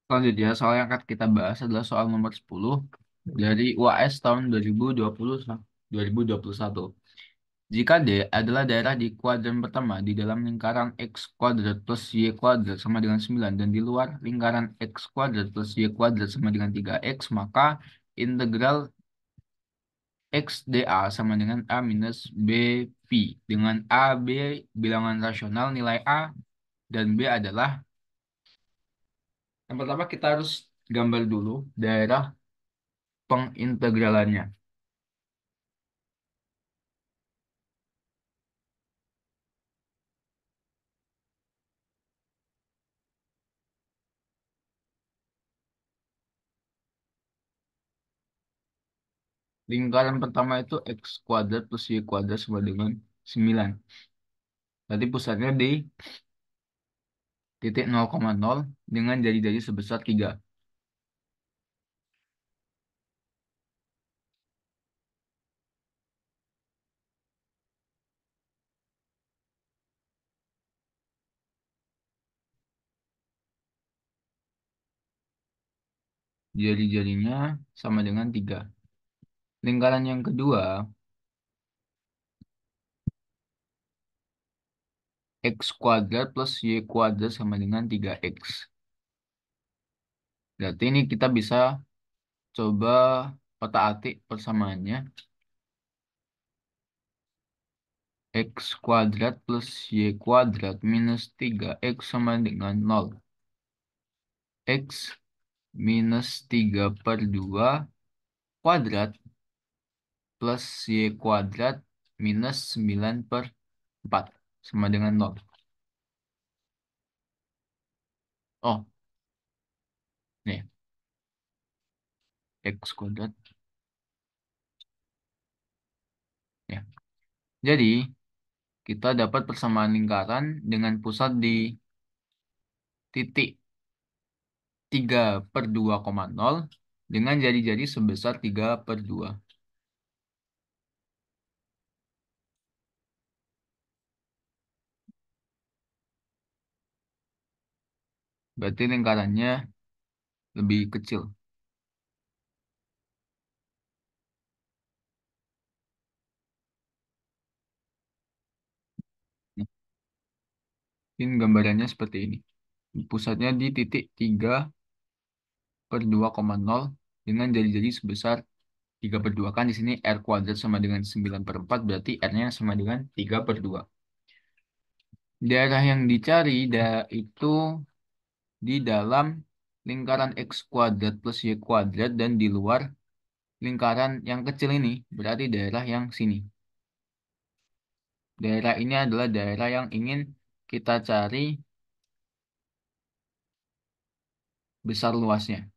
Selanjutnya, soal yang akan kita bahas adalah soal nomor 10 dari UAS tahun 2021. Jika D adalah daerah di kuadran pertama di dalam lingkaran X kuadrat plus Y kuadrat sama dengan 9 dan di luar lingkaran X kuadrat plus Y kuadrat sama dengan 3X, maka integral XDA sama dengan A minus BP. Dengan A, B bilangan rasional, nilai A dan B adalah, yang pertama kita harus gambar dulu daerah pengintegralannya. Lingkaran pertama itu X kuadrat plus Y kuadrat sama dengan 9. Berarti pusatnya di titik 0,0 dengan jari-jari sebesar 3. Jari-jarinya sama dengan 3. Lingkaran yang kedua, X kuadrat plus Y kuadrat sama dengan 3X. Berarti ini kita bisa coba otak-atik persamaannya. X kuadrat plus Y kuadrat minus 3X sama dengan 0. X minus 3 per 2 kuadrat plus Y kuadrat minus 9 per 4 sama dengan 0. Oh, nih, X kuadrat. Ya. Jadi, kita dapat persamaan lingkaran dengan pusat di titik 3/2,0 dengan jari-jari sebesar 3/2. Berarti lingkarannya lebih kecil. Mungkin gambarannya seperti ini. Pusatnya di titik 3/2,0 dengan jari-jari sebesar 3/2. Kan di sini R kuadrat sama dengan 9/4, berarti R-nya sama dengan 3/2. Daerah yang dicari itu di dalam lingkaran X kuadrat plus Y kuadrat dan di luar lingkaran yang kecil ini, berarti daerah yang sini. Daerah ini adalah daerah yang ingin kita cari besar luasnya.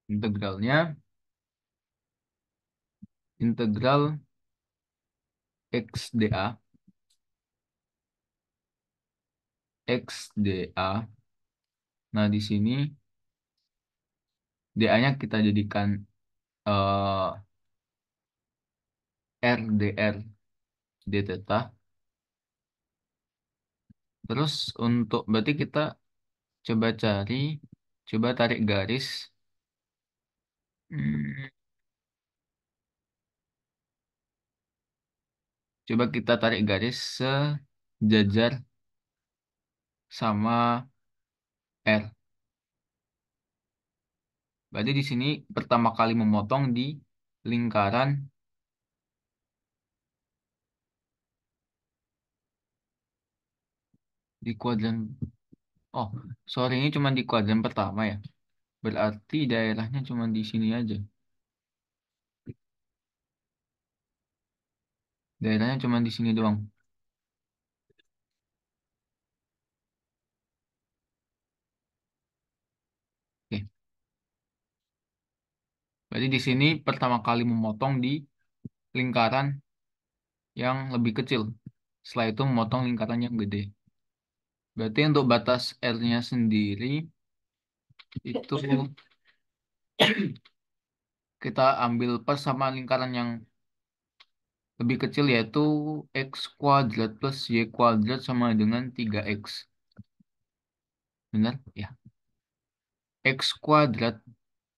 Integralnya, integral XDA, XDA. Nah, di sini DA-nya kita jadikan eh, R dr d theta. Terus untuk berarti kita coba cari, coba tarik garis. Hmm, Coba kita tarik garis sejajar sama R. Berarti di sini pertama kali memotong di lingkaran di kuadran. Oh, sorry, ini cuma di kuadran pertama ya. Berarti daerahnya cuma di sini aja. Daerahnya cuma di sini doang. Oke. Berarti di sini pertama kali memotong di lingkaran yang lebih kecil. Setelah itu memotong lingkaran yang gede. Berarti untuk batas R-nya sendiri itu kita ambil per sama lingkaran yang lebih kecil yaitu X kuadrat plus Y kuadrat sama dengan 3X. Benar? Ya. X kuadrat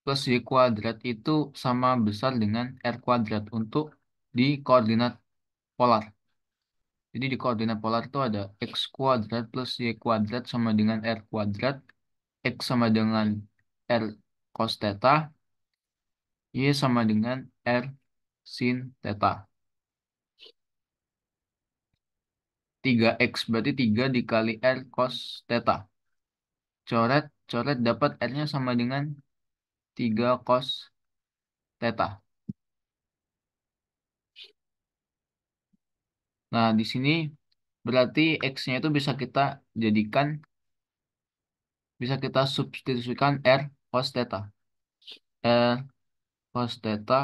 plus Y kuadrat itu sama besar dengan R kuadrat untuk di koordinat polar. Jadi di koordinat polar itu ada X kuadrat plus Y kuadrat sama dengan R kuadrat. X sama dengan R cos theta. Y sama dengan R sin theta. 3X berarti 3 dikali R cos theta. Coret, coret dapat R-nya sama dengan 3 cos theta. Nah, di sini berarti X-nya itu jadikan, bisa kita substitusikan R cos theta. R cos theta,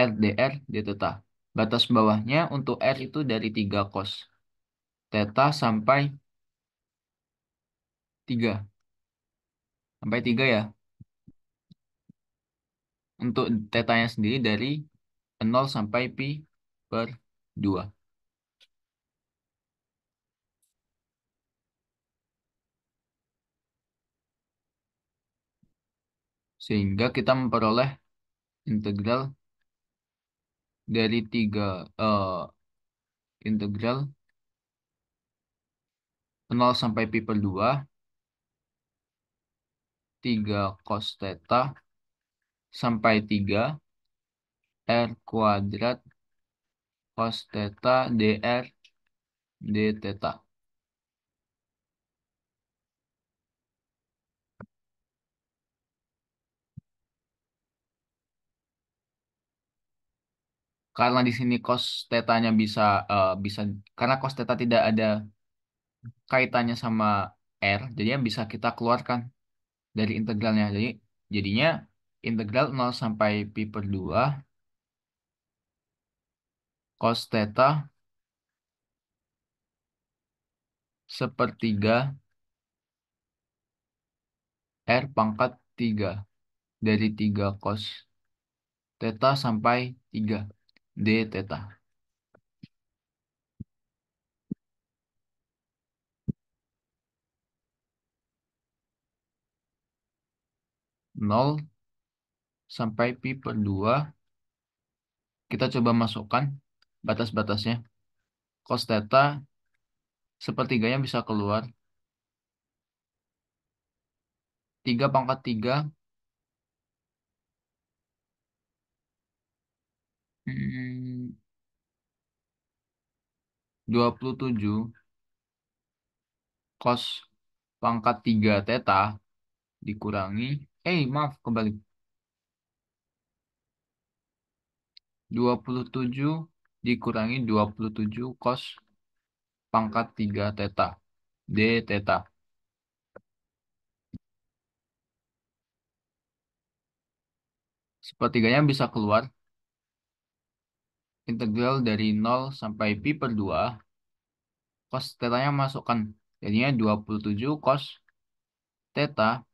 R dr d theta. Batas bawahnya untuk R itu dari 3 cos theta sampai 3. Sampai 3 ya. Untuk tetanya sendiri dari 0 sampai pi per 2. Sehingga kita memperoleh integral dari 3 integral 0 sampai pi per 2 3 cos theta sampai 3 R kuadrat cos theta dr d theta. Karena di sini cos theta-nya bisa karena cos theta tidak ada kaitannya sama R, jadinya bisa kita keluarkan dari integralnya. Jadinya integral 0 sampai pi per 2 cos theta sepertiga R pangkat 3 dari 3 cos theta sampai 3 d theta. 0 sampai pi per 2 kita coba masukkan batas-batasnya. Cos theta sepertiganya bisa keluar. 3 pangkat 3 hmm, 27 cos pangkat 3 theta dikurangi maaf kebalik, 27 dikurangi 27 cos pangkat 3 theta d theta. Sepertiganya bisa keluar. Integral dari 0 sampai pi per 2 cos theta-nya masukkan. Jadinya 27 cos theta.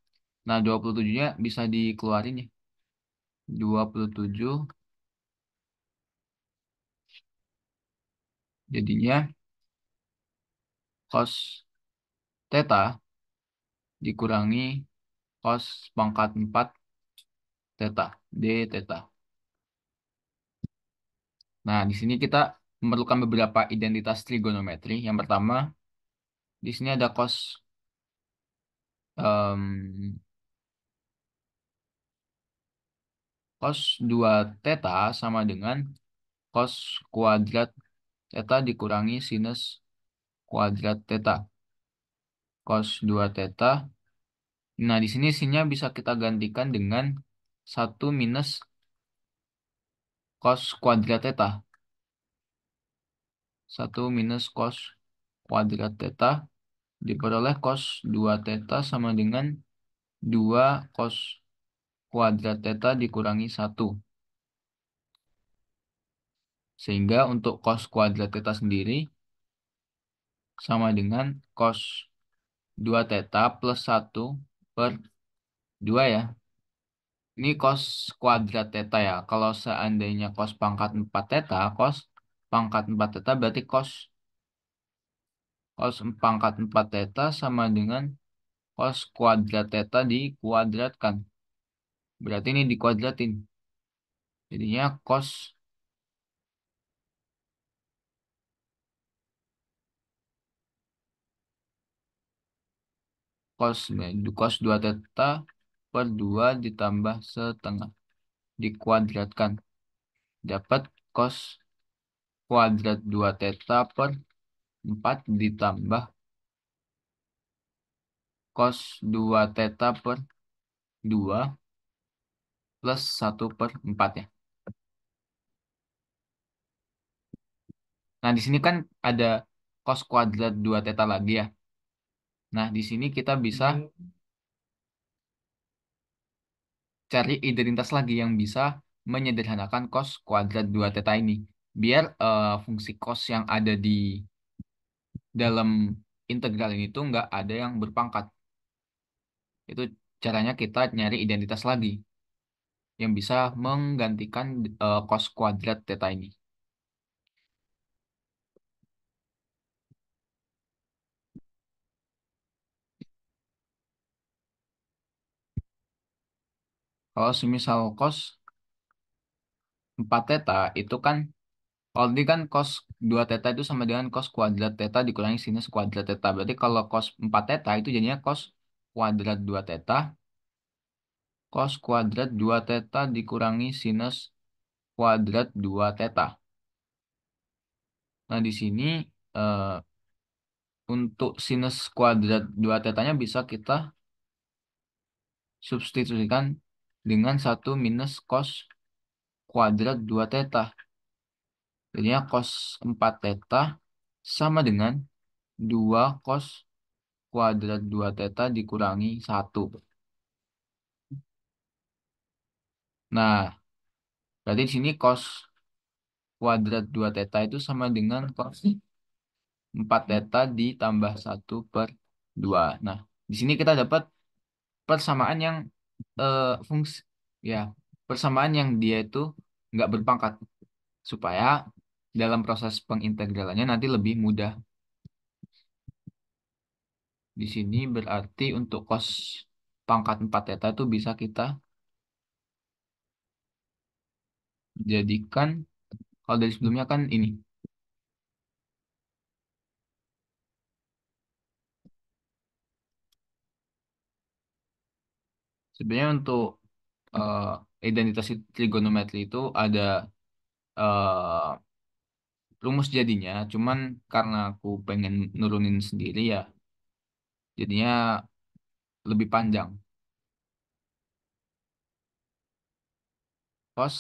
Nah, 27-nya bisa dikeluarin ya. 27 jadinya cos theta dikurangi cos pangkat 4 theta d theta. Nah, di sini kita memerlukan beberapa identitas trigonometri. Yang pertama, di sini ada em, cos 2 theta sama dengan cos kuadrat theta dikurangi sinus kuadrat theta. Cos 2 theta. Nah, di sini sinnya bisa kita gantikan dengan 1 minus cos kuadrat theta. 1 minus cos kuadrat theta diperoleh cos 2 theta sama dengan 2 cos kuadrat theta dikurangi 1. Sehingga untuk cos kuadrat theta sendiri sama dengan cos 2 theta plus 1/2 ya. Ini cos kuadrat theta ya. Kalau seandainya cos pangkat 4 theta, cos pangkat 4 theta berarti cos pangkat 4 theta sama dengan cos kuadrat theta dikuadratkan. Berarti ini dikuadratin. Jadinya cos 2 theta per 2 ditambah setengah. Dikuadratkan. Dapat cos kuadrat 2 theta per 4 ditambah cos 2 theta per 2 plus 1/4 ya. Nah, di sini kan ada cos kuadrat 2 theta lagi ya. Nah, di sini kita bisa cari identitas lagi yang bisa menyederhanakan cos kuadrat 2 theta ini. Biar fungsi cos yang ada di dalam integral ini tuh nggak ada yang berpangkat. Itu caranya kita nyari identitas lagi yang bisa menggantikan cos kuadrat theta ini. Kalau semisal cos 4 theta itu kan, kalau ini kan cos 2 theta itu sama dengan cos kuadrat theta dikurangi sinus kuadrat theta. Berarti kalau cos 4 theta itu jadinya cos kuadrat 2 theta, cos kuadrat 2 theta dikurangi sinus kuadrat 2 theta. Nah, di sini eh, untuk sinus kuadrat 2 tetanya bisa kita substitusikan dengan 1 minus cos kuadrat 2 theta. Jadinya cos 4 theta sama dengan 2 cos kuadrat 2 theta dikurangi 1. Nah, berarti di sini cos kuadrat 2 theta itu sama dengan cos 4 theta ditambah 1/2. Nah, di sini kita dapat persamaan yang fungsi ya, persamaan yang dia itu nggak berpangkat supaya dalam proses pengintegralannya nanti lebih mudah. Di sini berarti untuk cos pangkat 4 theta itu bisa kita jadikan, kalau dari sebelumnya kan ini. Sebenarnya untuk eh, identitas trigonometri itu ada rumus jadinya, cuman karena aku pengen nurunin sendiri ya, jadinya lebih panjang. Cos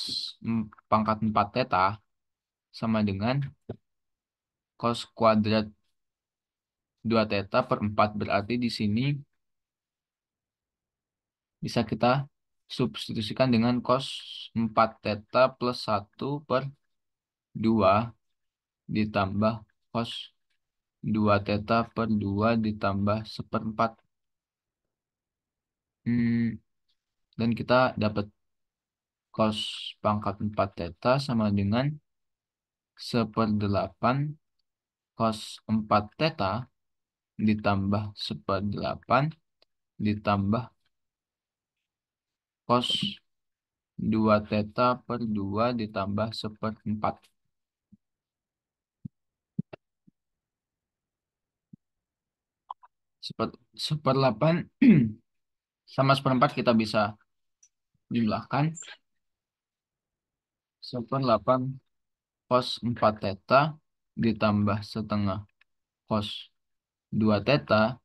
pangkat 4 theta sama dengan cos kuadrat 2 theta per 4. Berarti di sini bisa kita substitusikan dengan cos 4 theta plus 1/2 ditambah cos 2 theta per 2 ditambah 1/4. Hmm, dan kita dapat cos pangkat 4 theta sama dengan 1/8 cos 4 theta ditambah 1/8 ditambah cos 2 theta per 2 ditambah 1/4. 1/8 sama 1/4 kita bisa jumlahkan. 1/8 cos 4 theta ditambah setengah cos 2 theta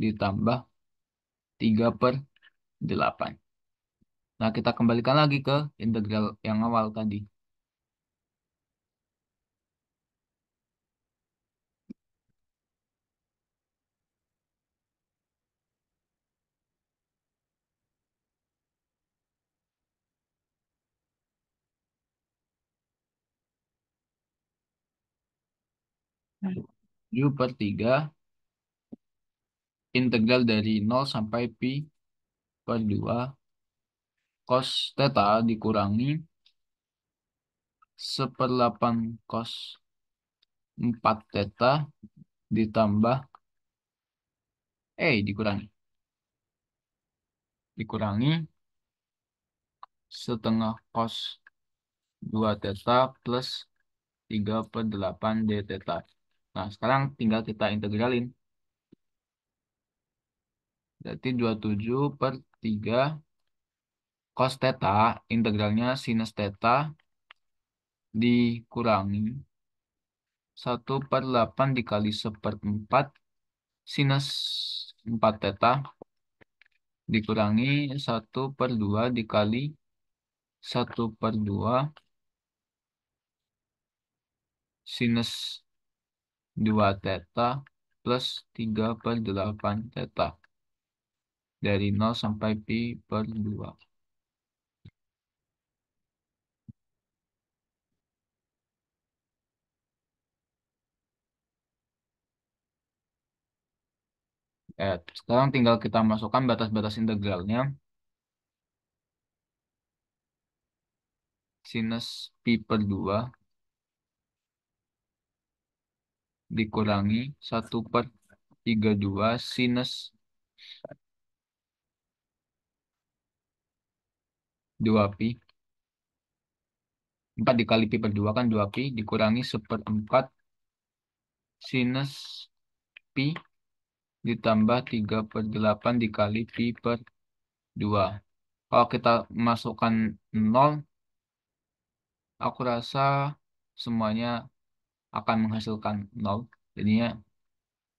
ditambah 3/8. Nah, kita kembalikan lagi ke integral yang awal tadi. 7/3 integral dari 0 sampai pi per 2 cos theta dikurangi 1/8 cos 4 theta ditambah dikurangi setengah cos 2 theta plus 3/8 d theta. Nah, sekarang tinggal kita integralin. Berarti 27/3 cos theta, integralnya sinus theta dikurangi 1/8 dikali 1/4 sinus 4 theta dikurangi 1/2 dikali 1/2 sinus 2 theta plus 3/8 theta dari 0 sampai pi per 2. Sekarang tinggal kita masukkan batas-batas integralnya. Sinus pi per 2 dikurangi 1/32 sinus 2 pi. 4 dikali pi per 2 kan 2 pi dikurangi 1/4 sinus pi ditambah 3/8 dikali pi per 2. Kalau kita masukkan 0, aku rasa semuanya akan menghasilkan 0. Jadinya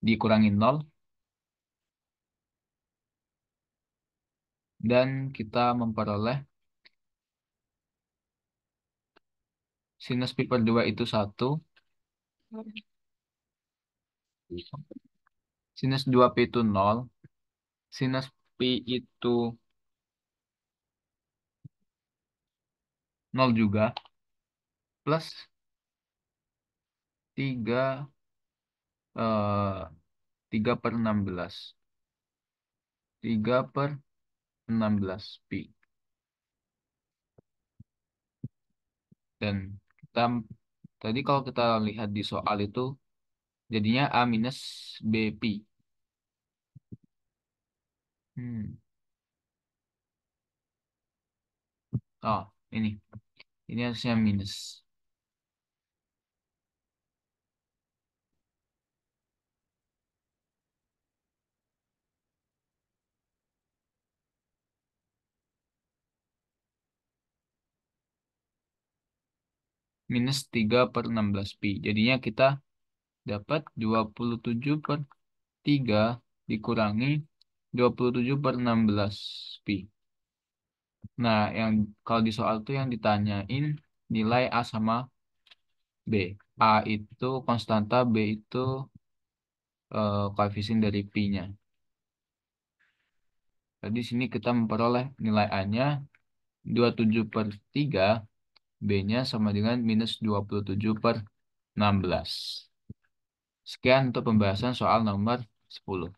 dikurangi 0 dan kita memperoleh sinus pi per 2 itu 1. Sinus 2 pi itu 0. Sinus pi itu 0 juga. Plus 3, 3/16. 3/16 pi. Dan kita tadi kalau kita lihat di soal itu jadinya A minus B pi. Hmm. Oh, ini. Ini harusnya minus. Minus 3/16 pi. Jadinya kita dapat 27/3 dikurangi 27/16 pi. Nah, yang kalau di soal itu yang ditanyain nilai A sama B. A itu konstanta, B itu koefisien dari pi-nya. Jadi sini kita memperoleh nilai A-nya 27/3, B-nya sama dengan minus 27/16. Sekian untuk pembahasan soal nomor 10.